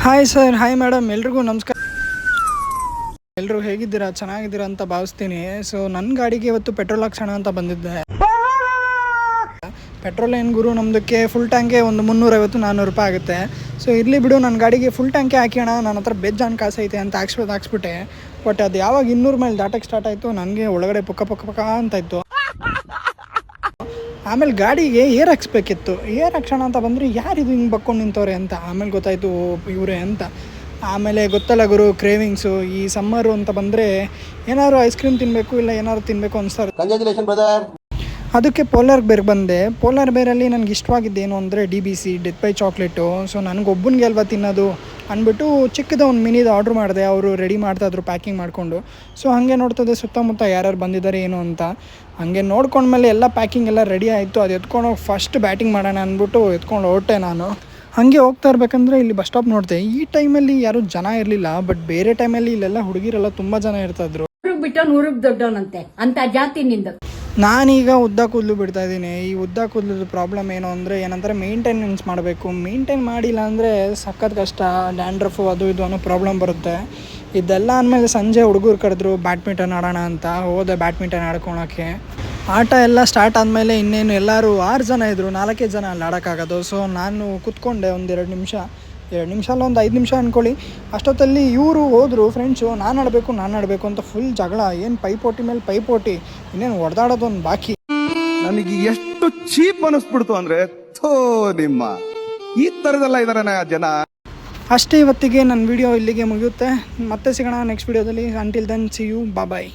Hi sir, hi madam, ಎಲ್ರಿಗೂ ನಮಸ್ಕಾರ. ಎಲ್ಲರೂ ಹೇಗಿದ್ದೀರಾ? ಚೆನ್ನಾಗಿದ್ದೀರಾ ಅಂತ ಭಾವಿಸ್ತೀನಿ. ಸೊ ನನ್ನ ಗಾಡಿಗೆ ಇವತ್ತು ಪೆಟ್ರೋಲ್ ಹಾಕ್ಸೋಣ ಅಂತ ಬಂದಿದ್ದೆ. ಪೆಟ್ರೋಲ್ ಏನು ಗುರು, ನಮ್ಮದಕ್ಕೆ ಫುಲ್ ಟ್ಯಾಂಕೆ ಒಂದು 350-400 ರೂಪಾಯಿ ಆಗುತ್ತೆ. ಸೊ ಇರಲಿ ಬಿಡು, ನನ್ನ ಗಾಡಿಗೆ ಫುಲ್ ಟ್ಯಾಂಕೆ ಹಾಕೋಣ, ನನ್ನ ಹತ್ರ ಬೇಜಾನ್ ಕಾಸು ಐತೆ ಅಂತ ಹಾಕ್ಸ್ಬಿಟ್ಟೆ. ಬಟ್ ಅದು ಯಾವಾಗ 200 ಮೈಲ್ ದಾಟಕ್ಕೆ ಸ್ಟಾರ್ಟ್ ಆಯಿತು, ನನಗೆ ಒಳಗಡೆ ಪಕ್ಕ ಅಂತ ಇತ್ತು. ಆಮೇಲೆ ಗಾಡಿಗೆ ಏರ್ ಹಾಕ್ಸ್ಬೇಕಿತ್ತು. ಏರ್ ಹಾಕ್ಸೋಣ ಅಂತ ಬಂದರೆ ಯಾರಿದು ಹಿಂಗೆ ಬಕ್ಕೊಂಡು ನಿಂತವ್ರೆ ಅಂತ ಆಮೇಲೆ ಗೊತ್ತಾಯಿತು ಇವರೇ ಅಂತ. ಆಮೇಲೆ ಗೊತ್ತಲ್ಲ ಗುರು, ಕ್ರೇವಿಂಗ್ಸು. ಈ ಸಮ್ಮರು ಅಂತ ಬಂದರೆ ಏನಾದ್ರು ಐಸ್ ಕ್ರೀಮ್ ತಿನ್ನಬೇಕು, ಇಲ್ಲ ಏನಾದ್ರು ತಿನ್ನಬೇಕು ಅನಿಸ್ತಾರೆ. Congratulation brother. ಅದಕ್ಕೆ ಪೋಲಾರ್ ಬೇರ್ ಬಂದೆ. ಪೋಲಾರ್ ಬೇರಲ್ಲಿ ನನಗೆ ಇಷ್ಟವಾಗಿದ್ದೇನು ಅಂದರೆ DBC death by chocolate. So ನನಗೊಬ್ಬನಿಗೆ ಅಲ್ವಾ ತಿನ್ನೋದು ಅಂದ್ಬಿಟ್ಟು ಚಿಕ್ಕದ ಒಂದು ಮಿನಿದು ಆರ್ಡ್ರ್ ಮಾಡಿದೆ. ಅವರು ರೆಡಿ ಮಾಡ್ತಾಯಿದ್ರು ಪ್ಯಾಕಿಂಗ್ ಮಾಡಿಕೊಂಡು. ಸೊ ಹಾಗೆ ನೋಡ್ತದೆ ಸುತ್ತಮುತ್ತ ಯಾರ್ಯಾರು ಬಂದಿದ್ದಾರೆ ಏನು ಅಂತ. ಹಾಗೆ ನೋಡ್ಕೊಂಡ್ಮೇಲೆ ಎಲ್ಲ ಪ್ಯಾಕಿಂಗ್ ಎಲ್ಲ ರೆಡಿ ಆಯಿತು. ಅದು ಎತ್ಕೊಂಡೋಗಿ ಫಸ್ಟ್ ಬ್ಯಾಟಿಂಗ್ ಮಾಡೋಣ ಅಂದ್ಬಿಟ್ಟು ಎತ್ಕೊಂಡು ಹೊರಟೆ ನಾನು. ಹಾಗೆ ಹೋಗ್ತಾ ಇರಬೇಕಂದ್ರೆ ಇಲ್ಲಿ ಬಸ್ ಸ್ಟಾಪ್ ನೋಡಿದೆ. ಈ ಟೈಮಲ್ಲಿ ಯಾರೂ ಜನ ಇರಲಿಲ್ಲ, ಬಟ್ ಬೇರೆ ಟೈಮಲ್ಲಿ ಇಲ್ಲೆಲ್ಲ ಹುಡುಗಿರೆಲ್ಲ ತುಂಬ ಜನ ಇರ್ತಾಯಿದ್ರು. ಬಿಟ್ಟು 100 ದೊಡ್ಡವನಂತೆ ಅಂತ ಜಾತಿ ನಿಂದ. ನಾನೀಗ ಉದ್ದ ಕೂದಲು ಬಿಡ್ತಾ ಇದ್ದೀನಿ. ಈ ಉದ್ದ ಕೂದಲು ಪ್ರಾಬ್ಲಮ್ ಏನು ಅಂದರೆ ಏನಂದರೆ ಮೇಂಟೆನೆನ್ಸ್ ಮಾಡಬೇಕು. ಮೇಂಟೈನ್ ಮಾಡಿಲ್ಲ ಅಂದರೆ ಸಖತ್ ಕಷ್ಟ. ಡ್ಯಾಂಡ್ರಫು ಅದು ಇದು ಅನ್ನೋ ಪ್ರಾಬ್ಲಮ್ ಬರುತ್ತೆ. ಇದೆಲ್ಲ ಅಂದಮೇಲೆ ಸಂಜೆ ಹುಡುಗರು ಕರೆದ್ರು ಬ್ಯಾಡ್ಮಿಂಟನ್ ಆಡೋಣ ಅಂತ. ಹೋದೆ ಬ್ಯಾಡ್ಮಿಂಟನ್ ಆಡ್ಕೊಳಕ್ಕೆ. ಆಟ ಎಲ್ಲ ಸ್ಟಾರ್ಟ್ ಆದಮೇಲೆ ಇನ್ನೇನು ಎಲ್ಲರೂ 6 ಜನ ಇದ್ದರು, 4 ಜನ ಅಲ್ಲಿ ಆಡೋಕ್ಕಾಗೋದು. ಸೊ ನಾನು ಕೂತ್ಕೊಂಡೆ ಒಂದು 2 ನಿಮಿಷ ಅಲ್ಲ ಒಂದು 5 ನಿಮಿಷ ಅಂದ್ಕೊಳ್ಳಿ. ಅಷ್ಟೊತ್ತಲ್ಲಿ ಇವರು ಹೋದರು ಫ್ರೆಂಡ್ಸು. ನಾನು ಆಡಬೇಕು ಅಂತ ಫುಲ್ ಜಗಳ. ಏನು ಪೈಪೋಟಿ ಮೇಲೆ ಪೈಪೋಟಿ, ಇನ್ನೇನು ಹೊಡೆದಾಡೋದು ಒಂದು ಬಾಕಿ. ನನಗೆ ಎಷ್ಟು ಚೀಪ್ ಅನಿಸ್ಬಿಡ್ತು ಅಂದರೆ, ಥೋ ನಿಮ್ಮ ಈ ಥರದೆಲ್ಲ ಇದಾರೆ ಜನ. ಅಷ್ಟೇ ಇವತ್ತಿಗೆ ನನ್ನ ವಿಡಿಯೋ ಇಲ್ಲಿಗೆ ಮುಗಿಯುತ್ತೆ. ಮತ್ತೆ ಸಿಗೋಣ ನೆಕ್ಸ್ಟ್ ವಿಡಿಯೋದಲ್ಲಿ. Until then see you, bye.